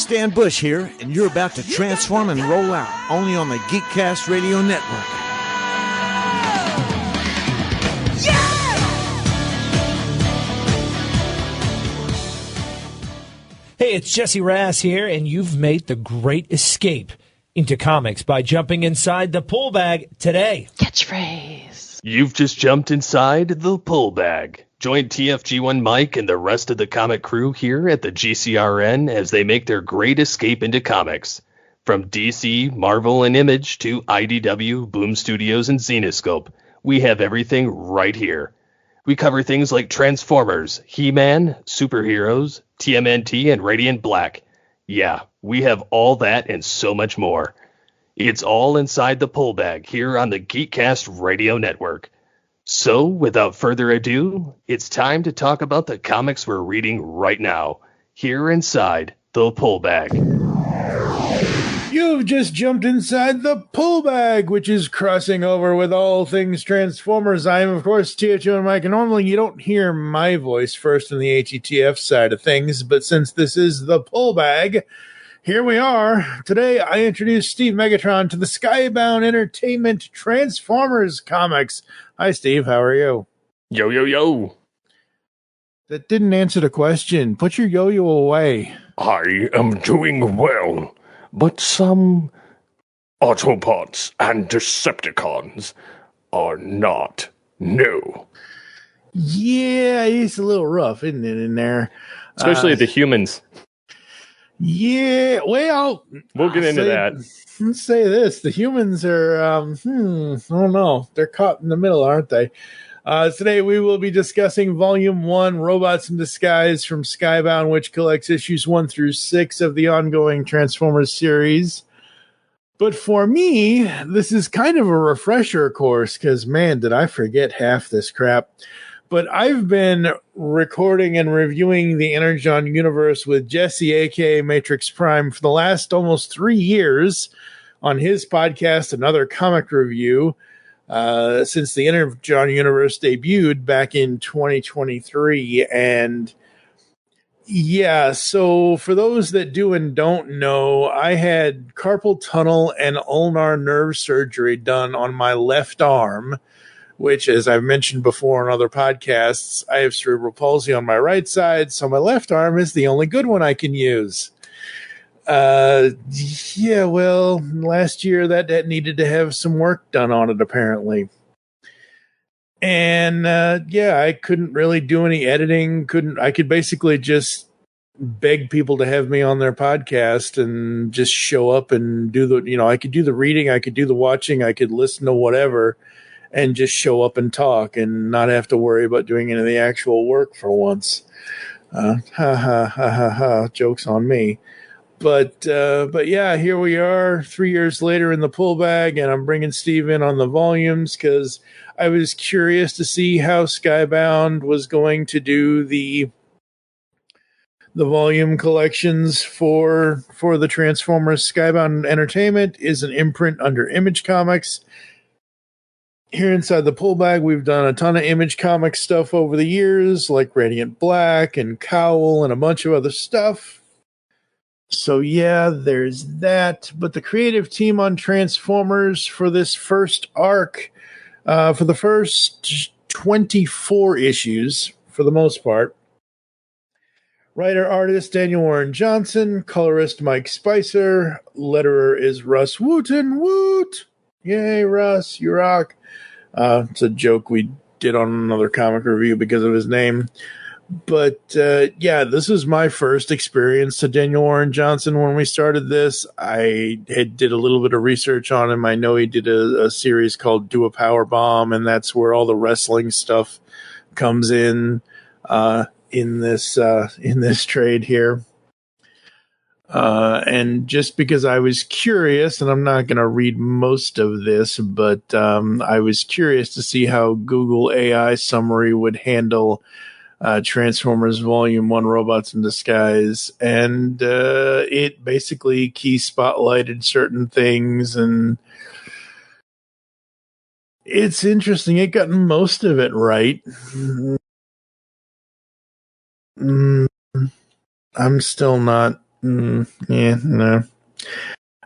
Stan Bush here, and you're about to transform and roll out, only on the Geekcast Radio Network. Hey, it's Jesse Rass here, and you've made the great escape into comics by jumping inside the pull bag today. Catchphrase. You've just jumped inside the pull bag. Join TFG1 Mike and the rest of the comic crew here at the GCRN as they make their great escape into comics. From DC, Marvel, and Image to IDW, Boom Studios, and Zenescope, we have everything right here. We cover things like Transformers, He-Man, superheroes, TMNT, and Radiant Black. Yeah, we have all that and so much more. It's all inside the pull bag here on the Geekcast Radio Network. So, without further ado, it's time to talk about the comics we're reading right now, here inside the pull bag. You've just jumped inside the pull bag, which is crossing over with all things Transformers. I am, of course, TFG1 Mike, and normally you don't hear my voice first in the ATTF side of things, but since this is the pull bag, here we are. Today, I introduce Steve Megatron to the Skybound Entertainment Transformers comics. Hi, Steve. How are you? Yo, yo, yo. That didn't answer the question. Put your yo-yo away. I am doing well, but some Autobots and Decepticons are not new. Yeah, it's a little rough, isn't it, in there? Especially the humans. Yeah, well, we'll get into that. Let's say this. The humans are, I don't know. They're caught in the middle, aren't they? Today we will be discussing Volume 1, Robots in Disguise from Skybound, which collects issues 1 through 6 of the ongoing Transformers series. But for me, this is kind of a refresher course, because, man, did I forget half this crap. But I've been recording and reviewing the Energon universe with Jesse, a.k.a. Matrix Prime, for the last almost 3 years on his podcast, Another Comic Review, since the Energon universe debuted back in 2023. And yeah, so for those that do and don't know, I had carpal tunnel and ulnar nerve surgery done on my left arm, which, as I've mentioned before on other podcasts, I have cerebral palsy on my right side, so my left arm is the only good one I can use. Yeah, well, last year that needed to have some work done on it, apparently. And, yeah, I couldn't really do any editing. I could basically just beg people to have me on their podcast and just show up and do I could do the reading, I could do the watching, I could listen to whatever, and just show up and talk and not have to worry about doing any of the actual work for once. Joke's on me. But yeah, here we are 3 years later in the pull bag, and I'm bringing Steve in on the volumes because I was curious to see how Skybound was going to do the volume collections for the Transformers. Skybound Entertainment is an imprint under Image Comics. Here inside the pull bag, we've done a ton of Image Comics stuff over the years, like Radiant Black and Cowl and a bunch of other stuff. So yeah, there's that. But the creative team on Transformers for this first arc, for the first 24 issues, for the most part, writer-artist Daniel Warren Johnson, colorist Mike Spicer, letterer is Russ Wooten. Woot! Yay, Russ, you rock. It's a joke we did on another comic review because of his name. But, yeah, this is my first experience to Daniel Warren Johnson. When we started this, I did a little bit of research on him. I know he did a series called Do a Power Bomb, and that's where all the wrestling stuff comes in this trade here. And just because I was curious, and I'm not going to read most of this, but I was curious to see how Google AI summary would handle Transformers Volume 1 Robots in Disguise. And it basically key spotlighted certain things, and it's interesting. It got most of it right. I'm still not Yeah, no.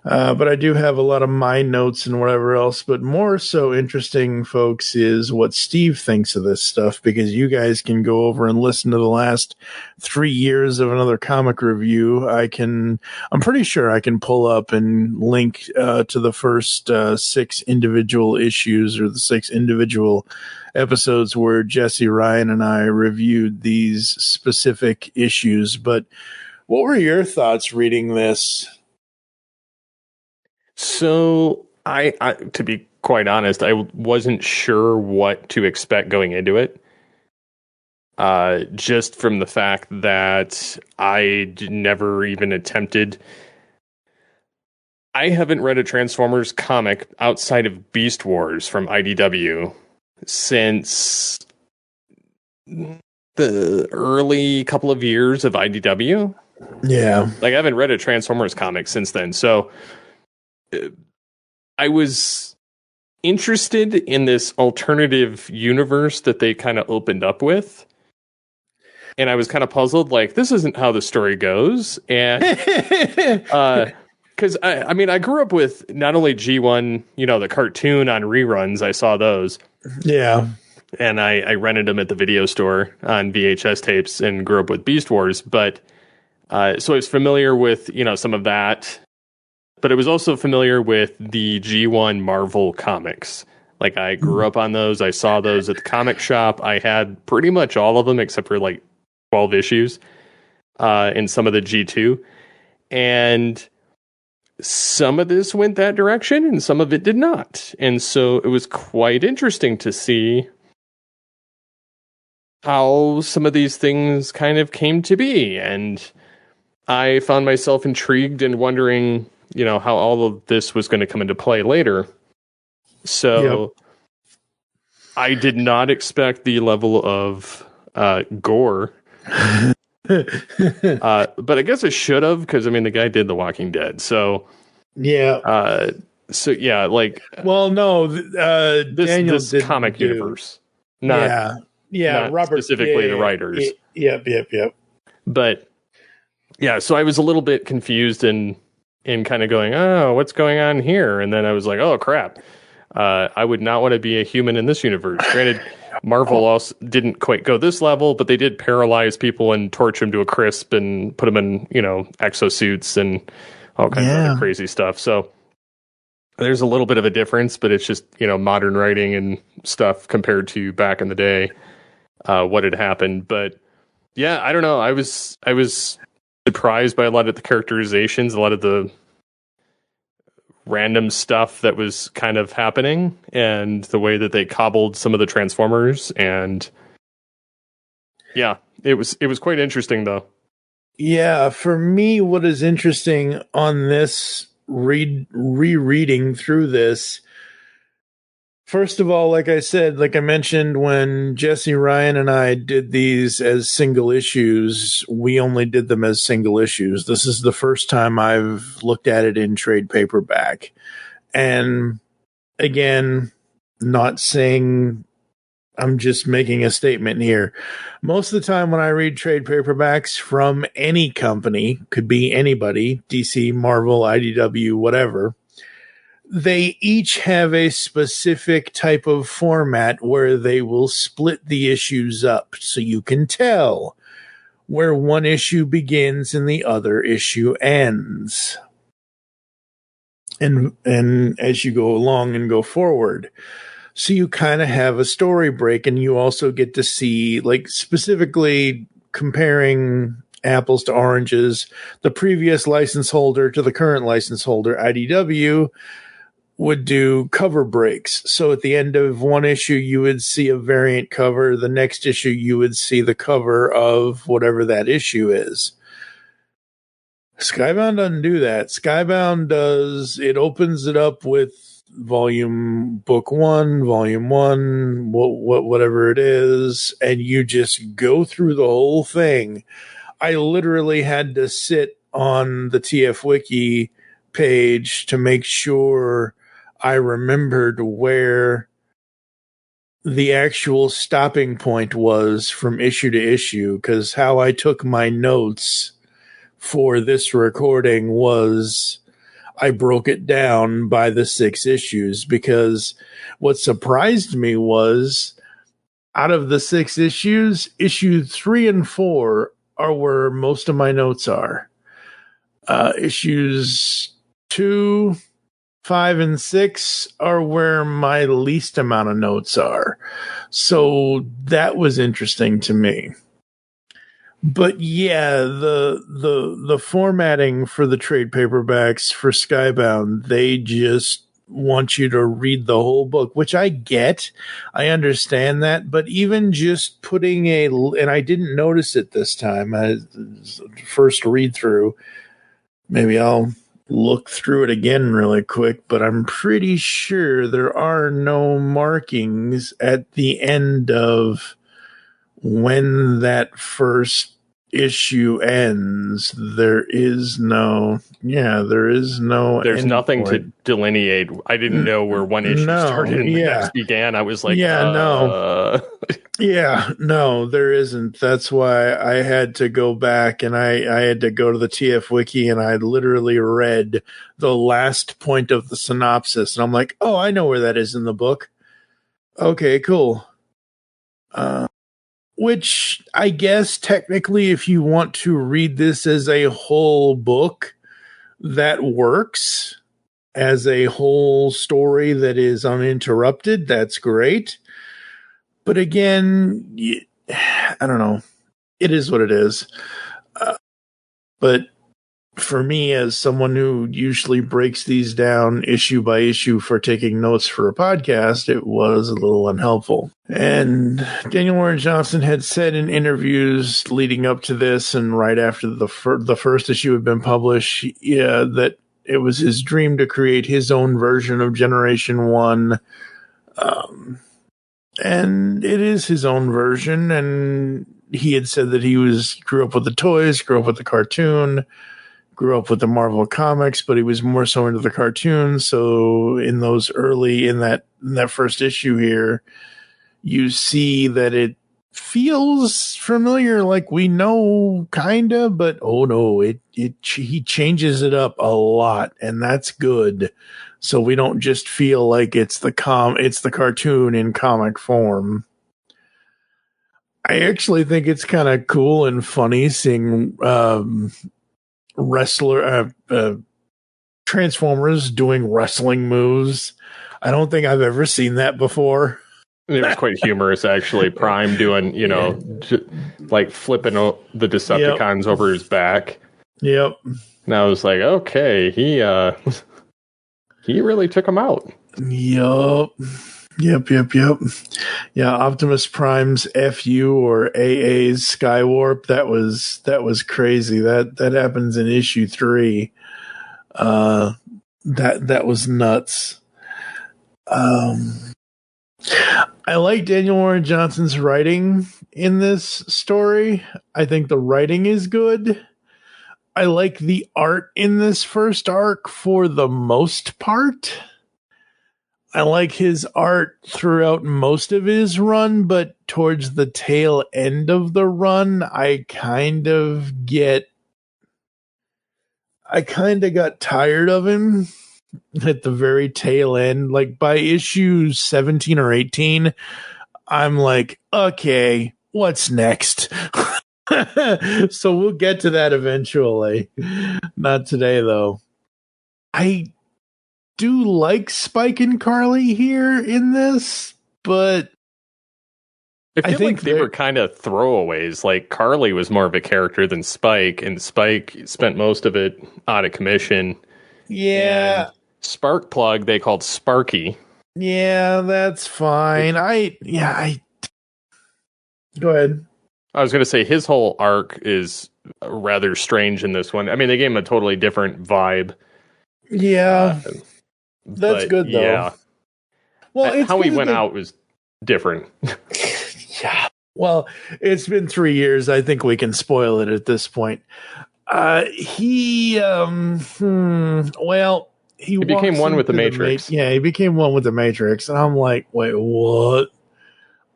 But I do have a lot of my notes and whatever else. But more so interesting, folks, is what Steve thinks of this stuff, because you guys can go over and listen to the last 3 years of another comic review. I'm pretty sure I can pull up and link to the first 6 individual issues, or the 6 individual episodes where Jesse, Ryan, and I reviewed these specific issues. But what were your thoughts reading this? So I, to be quite honest, I wasn't sure what to expect going into it. Just from the fact that I never even attempted. I haven't read a Transformers comic outside of Beast Wars from IDW since the early couple of years of IDW. Yeah. Like, I haven't read a Transformers comic since then. So I was interested in this alternative universe that they kind of opened up with. And I was kind of puzzled, like, this isn't how the story goes. And because I grew up with not only G1, the cartoon on reruns, I saw those. Yeah. And I rented them at the video store on VHS tapes and grew up with Beast Wars. But so I was familiar with, some of that. But I was also familiar with the G1 Marvel comics. Like, I grew up on those. I saw those at the comic shop. I had pretty much all of them except for like 12 issues in some of the G2. And some of this went that direction and some of it did not. And so it was quite interesting to see how some of these things kind of came to be. And I found myself intrigued and wondering, how all of this was going to come into play later. So I did not expect the level of gore. But I guess I should have, because the guy did The Walking Dead. So yeah. Well, no, this comic universe, not Robert, specifically the writers. Yep. But yeah, so I was a little bit confused and kind of going, oh, what's going on here? And then I was like, oh crap, I would not want to be a human in this universe. Granted, Marvel also didn't quite go this level, but they did paralyze people and torch them to a crisp and put them in, exosuits and all kinds of other crazy stuff. So there's a little bit of a difference, but it's just, modern writing and stuff compared to back in the day, what had happened. But yeah, I don't know. I was surprised by a lot of the characterizations, a lot of the random stuff that was kind of happening, and the way that they cobbled some of the Transformers. And yeah, it was quite interesting though. Yeah, for me, what is interesting on this rereading through this, first of all, like I mentioned, when Jesse, Ryan, and I did these as single issues, we only did them as single issues. This is the first time I've looked at it in trade paperback. And again, not saying, I'm just making a statement here. Most of the time when I read trade paperbacks from any company, could be anybody, DC, Marvel, IDW, whatever, they each have a specific type of format where they will split the issues up so you can tell where one issue begins and the other issue ends. And as you go along and go forward. So you kind of have a story break, and you also get to see, like, specifically comparing apples to oranges, the previous license holder to the current license holder, IDW, would do cover breaks. So at the end of one issue, you would see a variant cover. The next issue, you would see the cover of whatever that issue is. Skybound doesn't do that. Skybound it opens it up with book 1, volume 1, whatever it is, and you just go through the whole thing. I literally had to sit on the TF Wiki page to make sure I remembered where the actual stopping point was from issue to issue, because how I took my notes for this recording was I broke it down by the 6 issues, because what surprised me was out of the 6 issues, issue 3 and 4 are where most of my notes are. Issues 2, 5, and 6 are where my least amount of notes are. So that was interesting to me. But yeah, the formatting for the trade paperbacks for Skybound, they just want you to read the whole book, which I get. I understand that. But even just putting and I didn't notice it this time, first read through, maybe I'll look through it again really quick, but I'm pretty sure there are no markings at the end of when that first issue ends. There's nothing to delineate. I didn't know where one issue started and the next began. I was like, no, there isn't. That's why I had to go back and I had to go to the TF Wiki, and I literally read the last point of the synopsis, and I'm like, oh, I know where that is in the book. Okay, cool. Which I guess technically, if you want to read this as a whole book, that works. As a whole story that is uninterrupted, that's great. But again, I don't know. It is what it is. But for me, as someone who usually breaks these down issue by issue for taking notes for a podcast, it was a little unhelpful. And Daniel Warren Johnson had said in interviews leading up to this and right after the first issue had been published, that it was his dream to create his own version of Generation 1. And it is his own version. And he had said that he grew up with the toys, grew up with the cartoon, grew up with the Marvel comics, but he was more so into the cartoons. So in that first issue here, you see that it feels familiar, like we know kinda, but oh no, he changes it up a lot, and that's good. So we don't just feel like it's the cartoon in comic form. I actually think it's kind of cool and funny seeing Transformers doing wrestling moves. I don't think I've ever seen that before. It was quite humorous, actually. Prime doing, like flipping the Decepticons over his back. Yep. And I was like, okay, he really took him out. Yep. Yeah, Optimus Prime's FU or AA's Skywarp, that was crazy. That happens in issue 3. That was nuts. I like Daniel Warren Johnson's writing in this story. I think the writing is good. I like the art in this first arc for the most part. I like his art throughout most of his run, but towards the tail end of the run, I kind of got tired of him at the very tail end. Like by issue 17 or 18, I'm like, okay, what's next? So we'll get to that eventually. Not today, though. I do like Spike and Carly here in this, but I feel like they were kind of throwaways. Like Carly was more of a character than Spike, and Spike spent most of it out of commission. Yeah. And Sparkplug they called Sparky. Yeah, that's fine. Go ahead. I was going to say his whole arc is rather strange in this one. I mean, they gave him a totally different vibe. Yeah. That's good, though. Yeah. Well, how he went out was different. Yeah. Well, it's been 3 years. I think we can spoil it at this point. He became one with the Matrix. He became one with the Matrix. And I'm like, wait, what?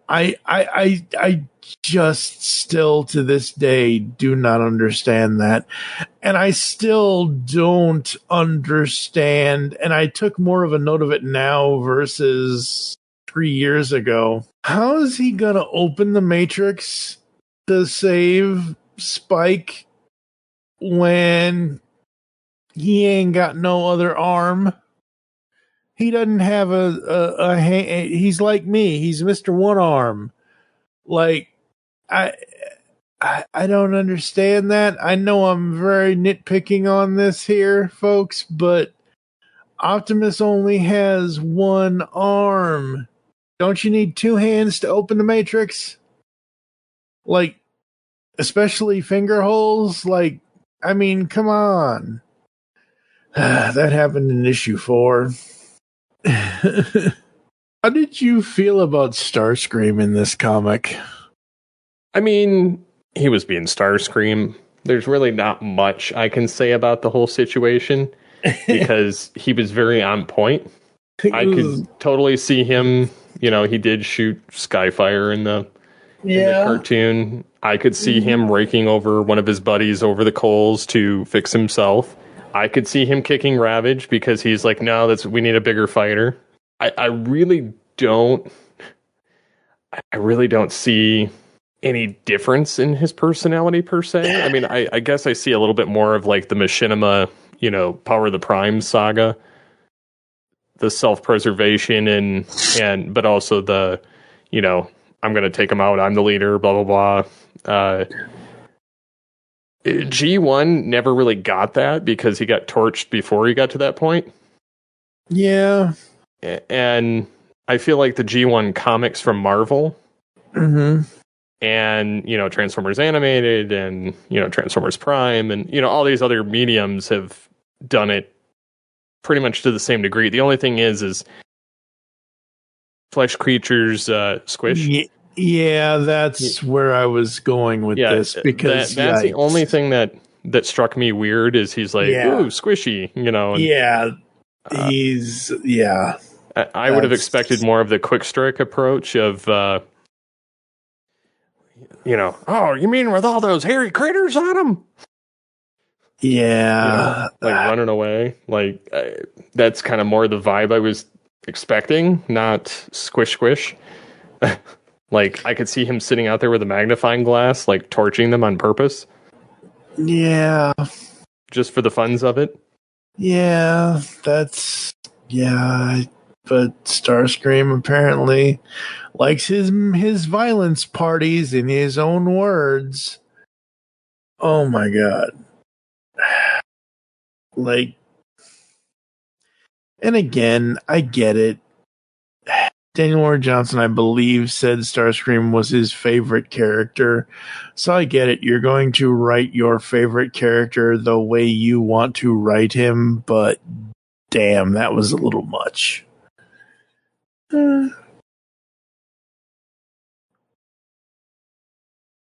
I just still to this day do not understand that. And I still don't understand. And I took more of a note of it now versus 3 years ago. How is he going to open the Matrix to save Spike when he ain't got no other arm? He doesn't have a he's like me. He's Mr. One Arm. Like, I don't understand that. I know I'm very nitpicking on this here, folks, but Optimus only has one arm. Don't you need two hands to open the Matrix? Like, especially finger holes? Like, I mean, come on. That happened in issue 4. How did you feel about Starscream in this comic? I mean, he was being Starscream. There's really not much I can say about the whole situation because he was very on point. I could totally see him, he did shoot Skyfire in the cartoon. I could see him raking over one of his buddies over the coals to fix himself. I could see him kicking Ravage because he's like, no, we need a bigger fighter. I really don't see any difference in his personality per se. I mean, I guess I see a little bit more of like the Machinima, Power of the Prime saga, the self-preservation and but also the, I'm going to take him out. I'm the leader, blah, blah, blah. G1 never really got that because he got torched before he got to that point. Yeah. And I feel like the G1 comics from Marvel and, Transformers Animated and, Transformers Prime and, all these other mediums have done it pretty much to the same degree. The only thing is flesh creatures squish. Yeah, that's where I was going with this because that's the only thing that struck me weird is he's like, ooh, squishy, And, he's I would have expected more of the quick strike approach of, oh, you mean with all those hairy critters on them? Yeah, like running away. Like that's kind of more the vibe I was expecting, not squish. Like, I could see him sitting out there with a magnifying glass, like, torching them on purpose. Yeah. Just for the funs of it. Yeah, but Starscream apparently likes his violence parties in his own words. Oh my god. Like, and again, I get it. Daniel Warren Johnson, I believe, said Starscream was his favorite character. So I get it. You're going to write your favorite character the way you want to write him, but damn, that was a little much. I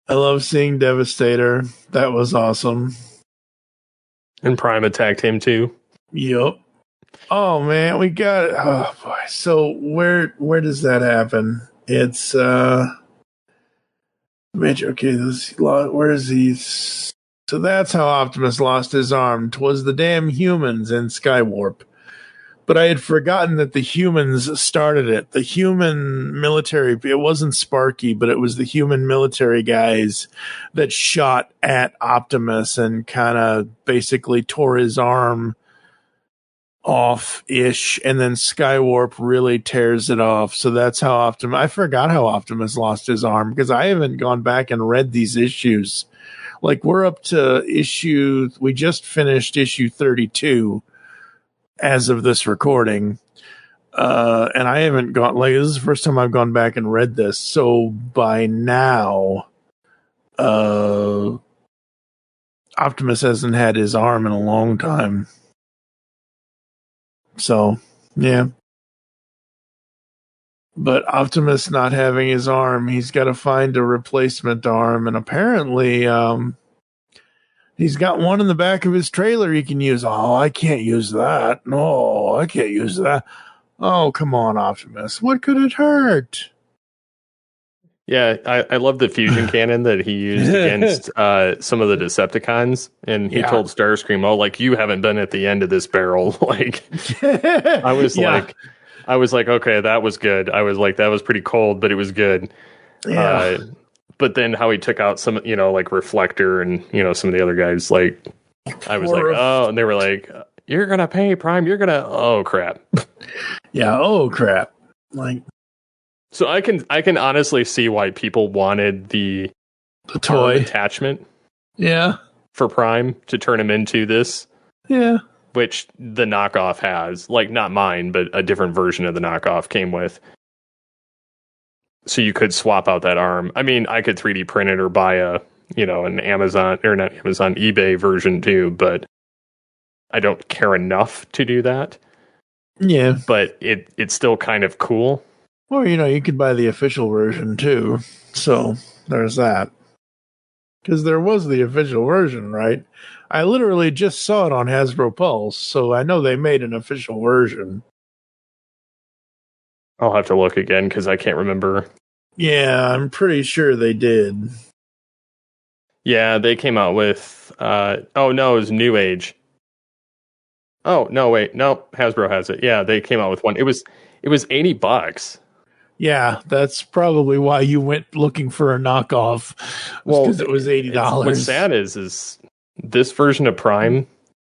love seeing Devastator. That was awesome. And Prime attacked him too. Yup. Oh man, we got it. Oh boy. So where does that happen? It's Mitch, okay, where is he? So that's how Optimus lost his arm. 'Twas the damn humans in Skywarp. But I had forgotten that the humans started it. The human military, it wasn't Sparky, but it was the human military guys that shot at Optimus and kind of basically tore his arm off-ish, and then Skywarp really tears it off. So that's how I forgot how Optimus lost his arm, because I haven't gone back and read these issues. Like, we're up to we just finished issue 32 as of this recording. And I haven't this is the first time I've gone back and read this. So by now, Optimus hasn't had his arm in a long time. So, yeah. But Optimus not having his arm, he's got to find a replacement arm. And apparently, he's got one in the back of his trailer he can use. Oh, I can't use that. No, I can't use that. Oh, come on, Optimus. What could it hurt? Yeah, I love the fusion cannon that he used against some of the Decepticons, and he told Starscream, "Oh, like you haven't been at the end of this barrel." Like, I was like, okay, that was good. I was like, that was pretty cold, but it was good. Yeah. But then how he took out some, like Reflector and some of the other guys, like, I was like, oh, and they were like, "You're gonna pay, Prime. You're gonna, oh crap." Yeah. Oh crap. Like. So I can honestly see why people wanted the toy attachment, for Prime to turn him into this, which the knockoff has, like not mine, but a different version of the knockoff came with. So you could swap out that arm. I mean, I could 3D print it or buy an Amazon or not Amazon, eBay version too, but I don't care enough to do that. Yeah, but it's still kind of cool. Or, you could buy the official version, too. So, there's that. Because there was the official version, right? I literally just saw it on Hasbro Pulse, so I know they made an official version. I'll have to look again, because I can't remember. Yeah, I'm pretty sure they did. Yeah, they came out with... it was New Age. Oh, no, wait. No, Hasbro has it. Yeah, they came out with one. It was $80. Yeah, that's probably why you went looking for a knockoff. Because it was $80. What's sad is this version of Prime.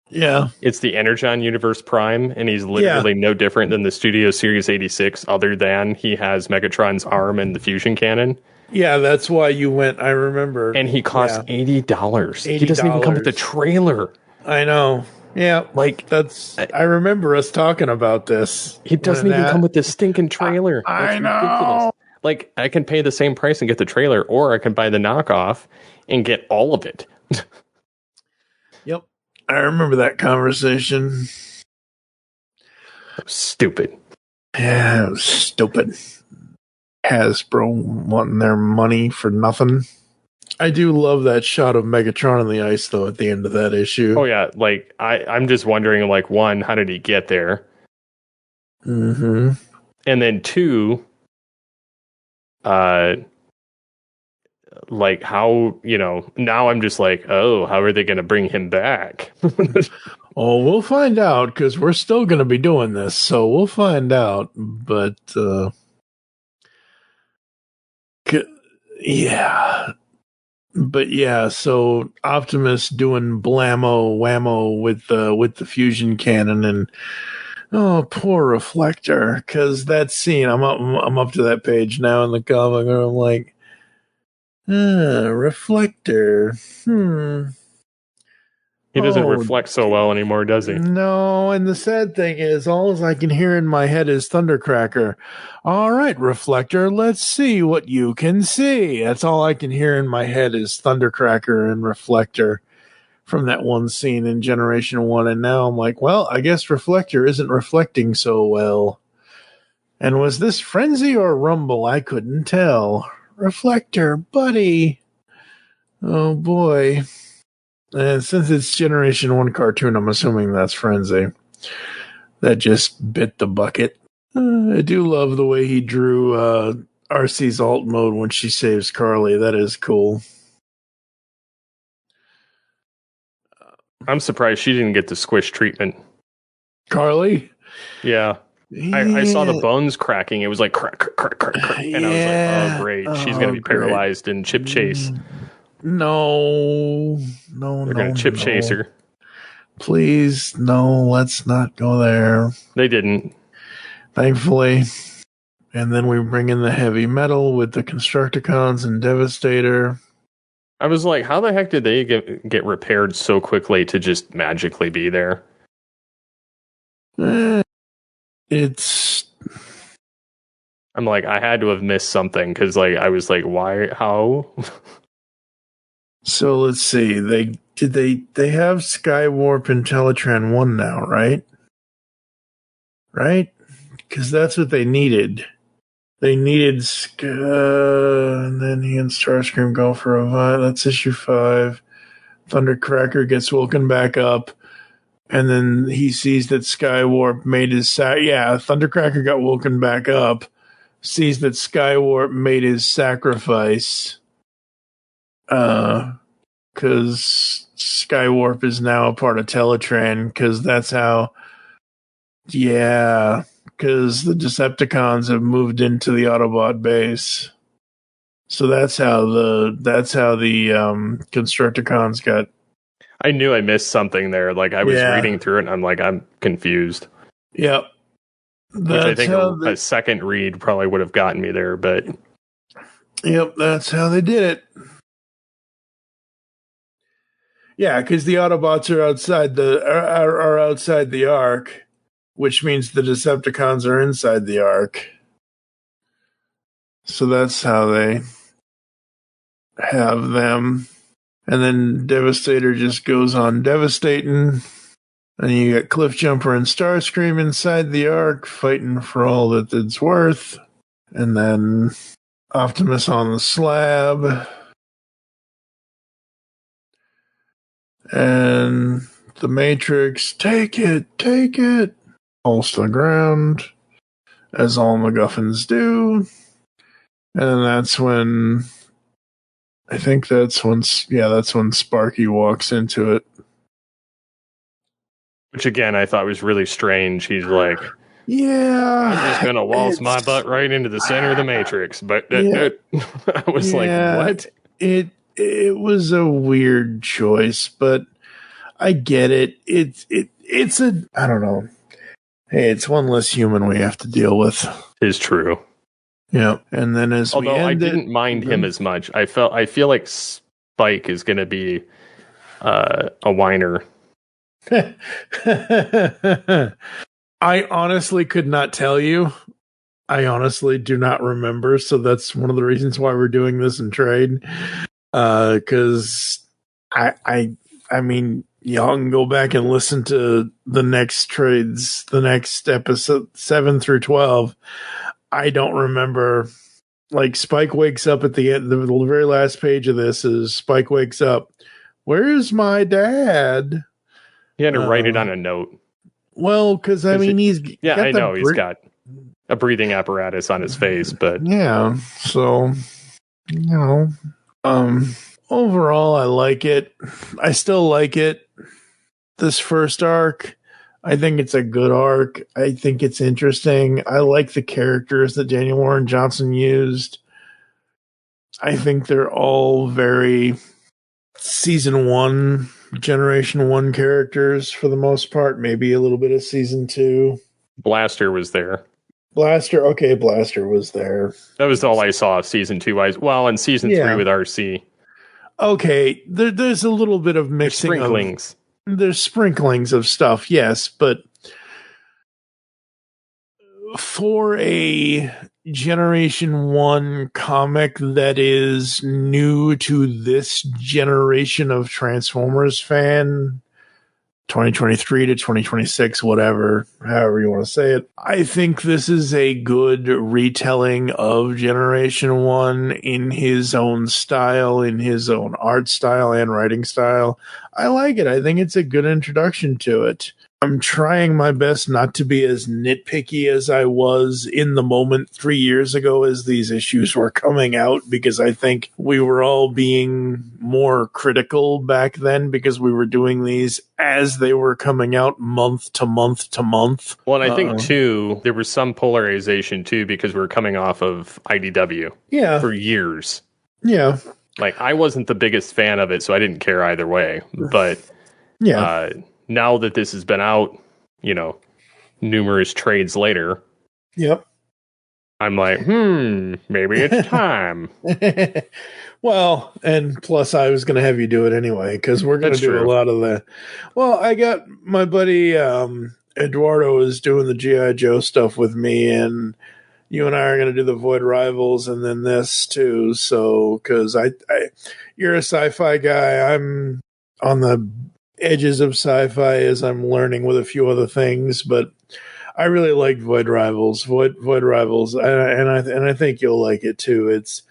Yeah, it's the Energon Universe Prime, and he's literally no different than the Studio Series 86, other than he has Megatron's arm and the fusion cannon. Yeah, that's why you went. I remember, and he costs $80. He doesn't even come with the trailer. I know. Yeah, I remember us talking about this. He doesn't even come with this stinking trailer. I know. Ridiculous. Like, I can pay the same price and get the trailer, or I can buy the knockoff and get all of it. Yep. I remember that conversation. Stupid. Yeah, it was stupid. Hasbro wanting their money for nothing. I do love that shot of Megatron on the ice, though, at the end of that issue. Oh, yeah. Like, I'm just wondering, like, one, how did he get there? Mm-hmm. And then two, like, how, now I'm just like, oh, how are they going to bring him back? Oh, we'll find out, because we're still going to be doing this, so we'll find out. But, yeah. But yeah, so Optimus doing blammo whammo with the fusion cannon, and poor Reflector, because that scene, I'm up to that page now in the comic, and I'm like, Reflector, He doesn't reflect so well anymore, does he? No, and the sad thing is, all I can hear in my head is Thundercracker. All right, Reflector, let's see what you can see. That's all I can hear in my head is Thundercracker and Reflector from that one scene in Generation 1. And now I'm like, well, I guess Reflector isn't reflecting so well. And was this Frenzy or Rumble? I couldn't tell. Reflector, buddy. Oh, boy. And since it's Generation 1 cartoon, I'm assuming that's Frenzy. That just bit the bucket. I do love the way he drew RC's alt mode when she saves Carly. That is cool. I'm surprised she didn't get the squish treatment. Carly? Yeah. I saw the bones cracking. It was like crack, crack, crack, crack. And I was like, oh, great. She's going to be paralyzed in Chip Chase. No. They're going to chip chase her. Please, no, let's not go there. They didn't. Thankfully. And then we bring in the heavy metal with the Constructicons and Devastator. I was like, how the heck did they get repaired so quickly to just magically be there? I'm like, I had to have missed something, because like I was like, why? How? So let's see. They have Skywarp and Teletran 1 now, right? Right? Because that's what they needed. They needed and then he and Starscream go for a fight. That's issue 5. Thundercracker gets woken back up, and then he sees that Skywarp made his Thundercracker got woken back up. sees that Skywarp made his sacrifice, because Skywarp is now a part of Teletran, because that's how, because the Decepticons have moved into the Autobot base. So that's how the Constructicons got. I knew I missed something there. Like, I was reading through it, and I'm like, I'm confused. Yep. Which I think a second read probably would have gotten me there, but... Yep, that's how they did it. Yeah, because the Autobots are outside the Ark, which means the Decepticons are inside the Ark. So that's how they have them. And then Devastator just goes on devastating. And you got Cliffjumper and Starscream inside the Ark fighting for all that it's worth. And then Optimus on the slab. And the Matrix, take it, falls to the ground, as all MacGuffins do. And that's when, that's when Sparky walks into it. Which, again, I thought was really strange. He's like, I'm just going to waltz my butt right into the center of the Matrix. But I was like, what? It was a weird choice, but I get it. It's I don't know. Hey, it's one less human we have to deal with. Is true. Yeah, and then although I didn't mind him as much, I feel like Spike is going to be a whiner. I honestly could not tell you. I honestly do not remember, so that's one of the reasons why we're doing this in trade. Because I mean, y'all can go back and listen to the next trades, the next episode 7 through 12. I don't remember. Like, Spike wakes up at the end. The very last page of this is Spike wakes up. Where's my dad? He had to write it on a note. Well, because I mean, he's he's got a breathing apparatus on his face, but so overall, I like it. I still like it. This first arc, I think it's a good arc. I think it's interesting. I like the characters that Daniel Warren Johnson used. I think they're all very season 1, generation 1 characters for the most part. Maybe a little bit of season 2. Blaster was there. Blaster was there. That was all I saw of season 2. And season 3 with RC. Okay, there's a little bit of mixing. There's sprinklings of stuff, yes, but for a Generation 1 comic that is new to this generation of Transformers fan, 2023 to 2026, whatever, however you want to say it, I think this is a good retelling of Generation 1 in his own style, in his own art style and writing style. I like it. I think it's a good introduction to it. I'm trying my best not to be as nitpicky as I was in the moment 3 years ago as these issues were coming out, because I think we were all being more critical back then because we were doing these as they were coming out month to month to month. Well, and I think, too, there was some polarization, too, because we were coming off of IDW for years. Yeah. Like, I wasn't the biggest fan of it, so I didn't care either way. But now that this has been out, numerous trades later, I'm like, maybe it's time. Well, and plus I was going to have you do it anyway, because we're going to do a lot of that. Well, I got my buddy Eduardo is doing the G.I. Joe stuff with me, and you and I are going to do the Void Rivals and then this too. So, because you're a sci-fi guy, I'm on the edges of sci-fi as I'm learning with a few other things, but I really like Void Rivals, and I think you'll like it too. It's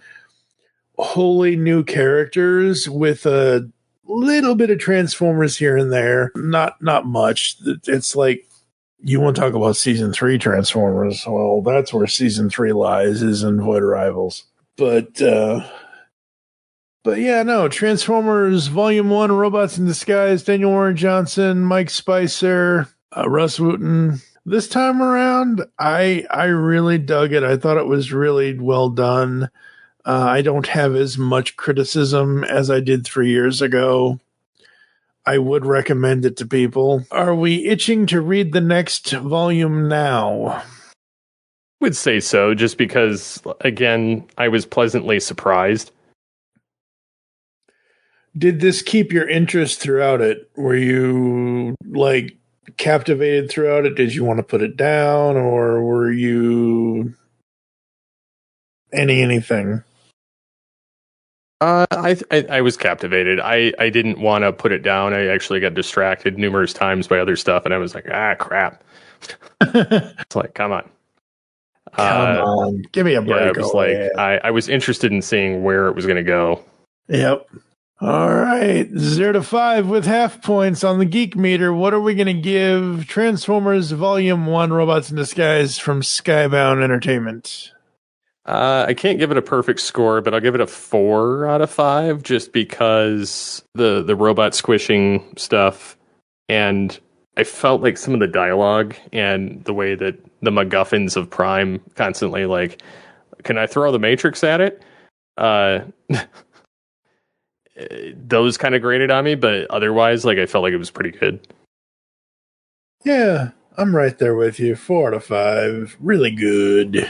wholly new characters with a little bit of Transformers here and there, not much. It's like You want to talk about season 3 Transformers? Well, that's where season 3 lies, is in Void Rivals. But yeah, no, Transformers Volume 1, Robots in Disguise, Daniel Warren Johnson, Mike Spicer, Russ Wooten. This time around, I really dug it. I thought it was really well done. I don't have as much criticism as I did 3 years ago. I would recommend it to people. Are we itching to read the next volume now? I would say so, just because, again, I was pleasantly surprised. Did this keep your interest throughout it? Were you, like, captivated throughout it? Did you want to put it down, or were you anything? I was captivated. I didn't want to put it down. I actually got distracted numerous times by other stuff, and I was like, crap. It's like, come on. Come on. Give me a break. Yeah, it was I was interested in seeing where it was going to go. Yep. All right. 0 to 5 with half points on the Geek Meter. What are we going to give Transformers Volume 1 Robots in Disguise from Skybound Entertainment? I can't give it a perfect score, but I'll give it a 4 out of 5 just because the robot squishing stuff, and I felt like some of the dialogue and the way that the MacGuffins of Prime constantly like, can I throw the Matrix at it? Those kind of grated on me, but otherwise, like, I felt like it was pretty good. Yeah, I'm right there with you. 4 out of 5. Really good.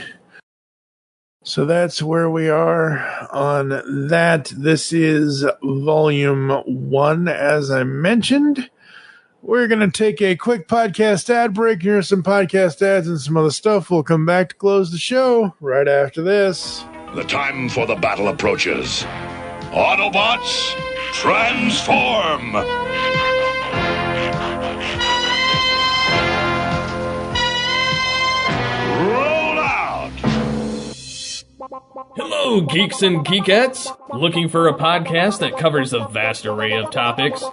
So that's where we are on that. This is Volume 1, as I mentioned. We're going to take a quick podcast ad break. Here's some podcast ads and some other stuff. We'll come back to close the show right after this. The time for the battle approaches. Autobots, transform! Roll out! Hello, geeks and geekettes! Looking for a podcast that covers a vast array of topics?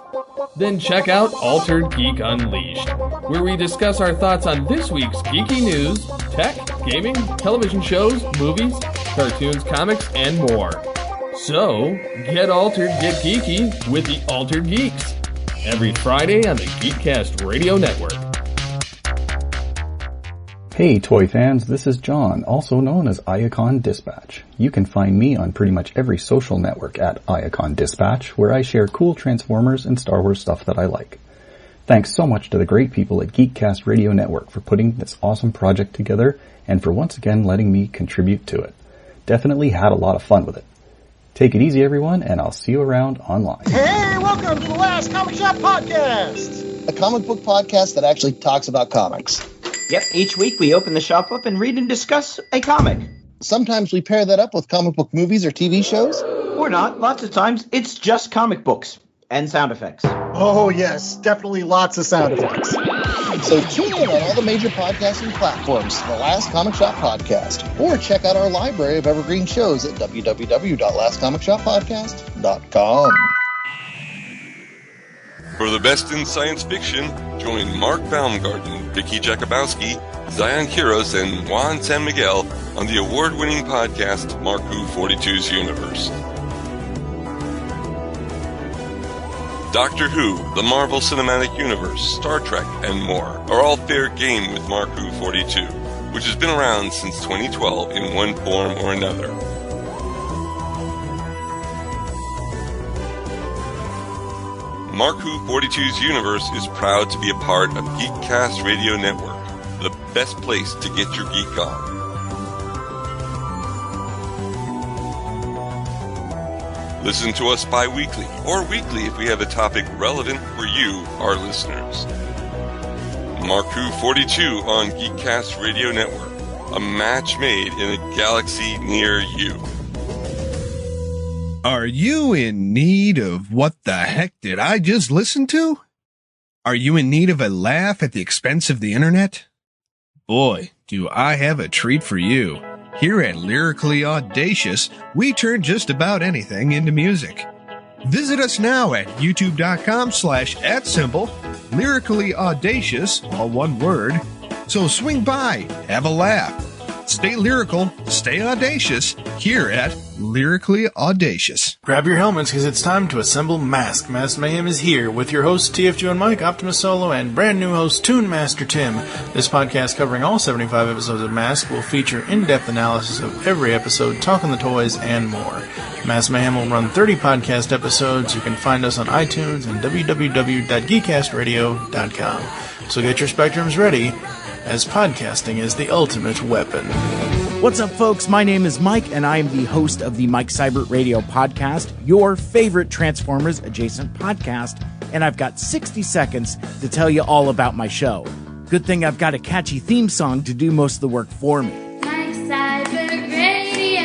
Then check out Altered Geek Unleashed, where we discuss our thoughts on this week's geeky news, tech, gaming, television shows, movies, cartoons, comics, and more. So, get altered, get geeky with the Altered Geeks. Every Friday on the Geekcast Radio Network. Hey toy fans, this is John, also known as Iacon Dispatch. You can find me on pretty much every social network at Iacon Dispatch, where I share cool Transformers and Star Wars stuff that I like. Thanks so much to the great people at Geekcast Radio Network for putting this awesome project together and for once again letting me contribute to it. Definitely had a lot of fun with it. Take it easy, everyone, and I'll see you around online. Hey, welcome to the Last Comic Shop Podcast, a comic book podcast that actually talks about comics. Yep, each week we open the shop up and read and discuss a comic. Sometimes we pair that up with comic book movies or TV shows. Or not. Lots of times it's just comic books and sound effects. Oh, yes, definitely lots of sound effects. So tune in on all the major podcasting platforms for the Last Comic Shop Podcast, or check out our library of evergreen shows at www.lastcomicshoppodcast.com. For the best in science fiction, join Mark Baumgarten, Vicky Jakubowski, Zion Kiros, and Juan San Miguel on the award-winning podcast Marku 42's Universe. Doctor Who, the Marvel Cinematic Universe, Star Trek, and more are all fair game with Marku 42, which has been around since 2012 in one form or another. Marku 42's Universe is proud to be a part of Geekcast Radio Network, the best place to get your geek on. Listen to us bi-weekly or weekly if we have a topic relevant for you, our listeners. Marku 42 on Geekcast Radio Network, a match made in a galaxy near you. Are you in need of what the heck did I just listen to? Are you in need of a laugh at the expense of the internet? Boy, do I have a treat for you. Here at Lyrically Audacious, we turn just about anything into music. Visit us now at youtube.com/@symbol lyrically audacious, all one word. So swing by, have a laugh. Stay lyrical, stay audacious, here at Lyrically Audacious. Grab your helmets because it's time to assemble Mask. Mask Mayhem is here with your hosts TFG and Mike, Optimus Solo, and brand new host Toon Master Tim. This podcast covering all 75 episodes of Mask will feature in-depth analysis of every episode, talking the toys, and more. Mask Mayhem will run 30 podcast episodes. You can find us on iTunes and www.geekcastradio.com. So get your spectrums ready, as podcasting is the ultimate weapon. What's up, folks? My name is Mike, and I am the host of the Mike Seibert Radio Podcast, your favorite Transformers adjacent podcast, and I've got 60 seconds to tell you all about my show. Good thing I've got a catchy theme song to do most of the work for me. Mike Seibert Radio,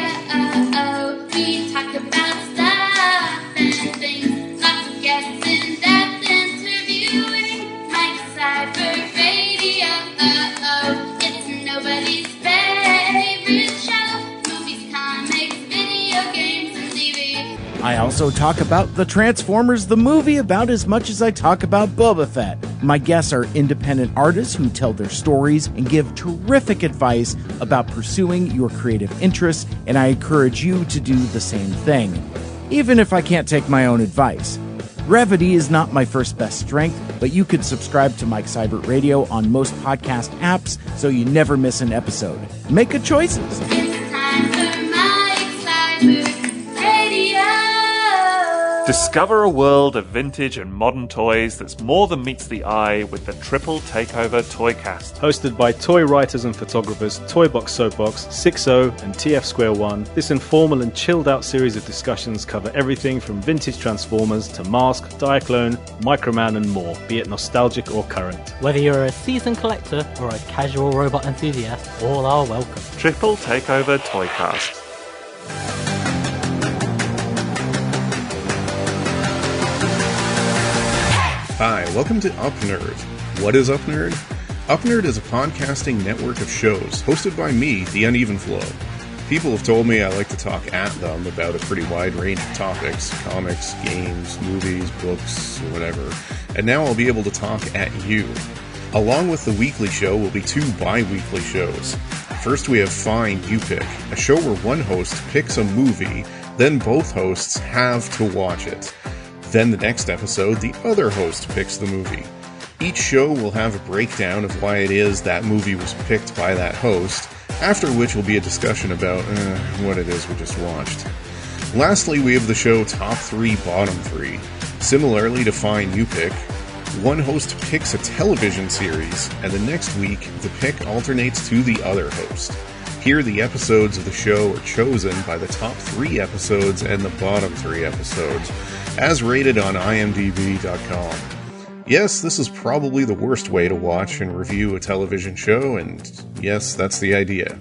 we talk about stuff and things, lots of guests in-depth interviewing. Mike Seibert Radio, it's nobody's favorite show. Movies, comics, video games, and TV. I also talk about the Transformers the movie about as much as I talk about Boba Fett. My guests are independent artists who tell their stories and give terrific advice about pursuing your creative interests, and I encourage you to do the same thing, even if I can't take my own advice. Brevity is not my first best strength, but you could subscribe to Mike Seibert Radio on most podcast apps so you never miss an episode. Make good choices. It's time for Mike Seibert Radio. Discover a world of vintage and modern toys that's more than meets the eye with the Triple Takeover Toycast. Hosted by toy writers and photographers Toy Box Soapbox, 6O, and TF Square 1, this informal and chilled out series of discussions cover everything from vintage Transformers to Mask, Diaclone, Microman, and more, be it nostalgic or current. Whether you're a seasoned collector or a casual robot enthusiast, all are welcome. Triple Takeover Toycast. Hi, welcome to Up Nerd. What is Up Nerd? Up Nerd is a podcasting network of shows hosted by me, The Uneven Flow. People have told me I like to talk at them about a pretty wide range of topics, comics, games, movies, books, whatever, and now I'll be able to talk at you. Along with the weekly show will be 2 bi-weekly shows. First we have Find You Pick, a show where one host picks a movie, then both hosts have to watch it. Then the next episode, the other host picks the movie. Each show will have a breakdown of why it is that movie was picked by that host, after which will be a discussion about what it is we just watched. Lastly, we have the show Top 3, Bottom 3. Similarly to Find You Pick, one host picks a television series, and the next week, the pick alternates to the other host. Here, the episodes of the show are chosen by the top 3 episodes and the bottom 3 episodes, as rated on imdb.com. Yes, this is probably the worst way to watch and review a television show, and yes, that's the idea.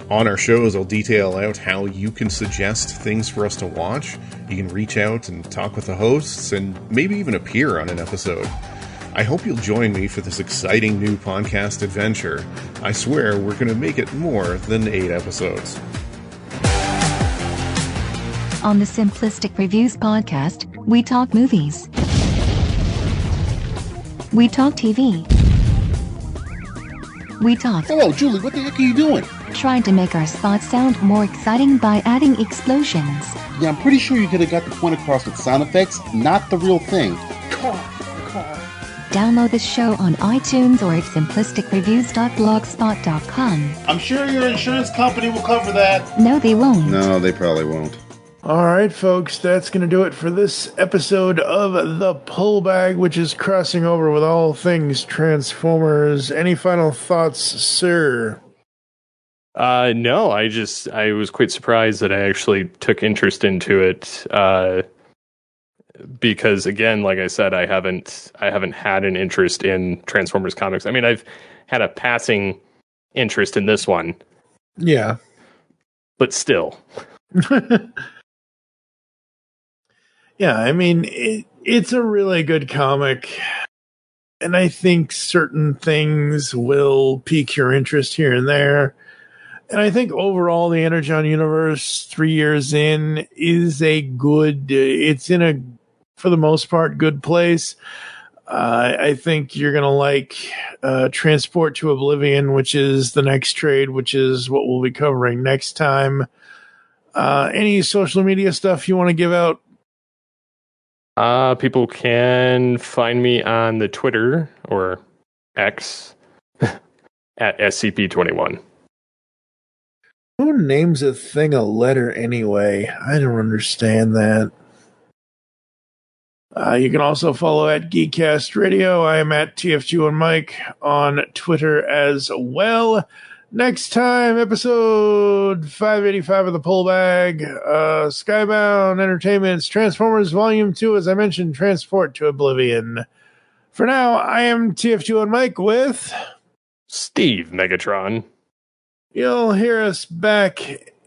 On our shows, I'll detail out how you can suggest things for us to watch. You can reach out and talk with the hosts, and maybe even appear on an episode. I hope you'll join me for this exciting new podcast adventure. I swear we're going to make it more than 8 episodes. On the Simplistic Reviews podcast, we talk movies. We talk TV. We talk... Hello, Julie, what the heck are you doing? Trying to make our spots sound more exciting by adding explosions. Yeah, I'm pretty sure you could have got the point across with sound effects, not the real thing. Car. Download the show on iTunes or at simplisticreviews.blogspot.com. I'm sure your insurance company will cover that. No, they won't. No, they probably won't. All right, folks, that's going to do it for this episode of The Pull Bag, which is crossing over with all things Transformers. Any final thoughts, sir? No, I was quite surprised that I actually took interest into it. Because again, like I said, I haven't had an interest in Transformers comics. I mean, I've had a passing interest in this one. Yeah. But still. Yeah, I mean, it's a really good comic. And I think certain things will pique your interest here and there. And I think overall the Energon universe 3 years in is it's in a, for the most part, good place. I think you're going to like Transport to Oblivion, which is the next trade, which is what we'll be covering next time. Any social media stuff you want to give out? People can find me on the Twitter or X at SCP-21. Who names a thing a letter anyway? I don't understand that. You can also follow at Geekcast Radio. I am at TFG1 Mike on Twitter as well. Next time, episode 585 of the Pullbag, Skybound Entertainment's Transformers Volume 2, as I mentioned, Transport to Oblivion. For now, I am TFG1 Mike with Steve Megatron. You'll hear us back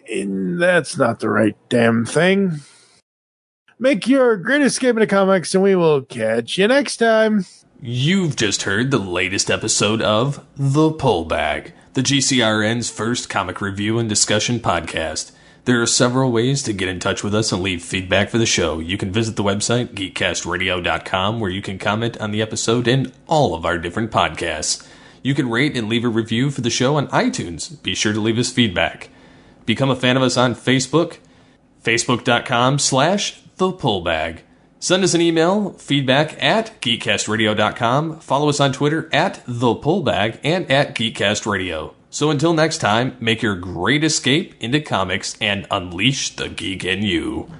in... That's not the right damn thing. Make your great escape into comics, and we will catch you next time. You've just heard the latest episode of The Pullbag, the GCRN's first comic review and discussion podcast. There are several ways to get in touch with us and leave feedback for the show. You can visit the website, geekcastradio.com, where you can comment on the episode and all of our different podcasts. You can rate and leave a review for the show on iTunes. Be sure to leave us feedback. Become a fan of us on Facebook, facebook.com/thepullbag. Send us an email, feedback at geekcastradio.com. Follow us on Twitter at thepullbag and at geekcastradio. So until next time, make your great escape into comics and unleash the geek in you.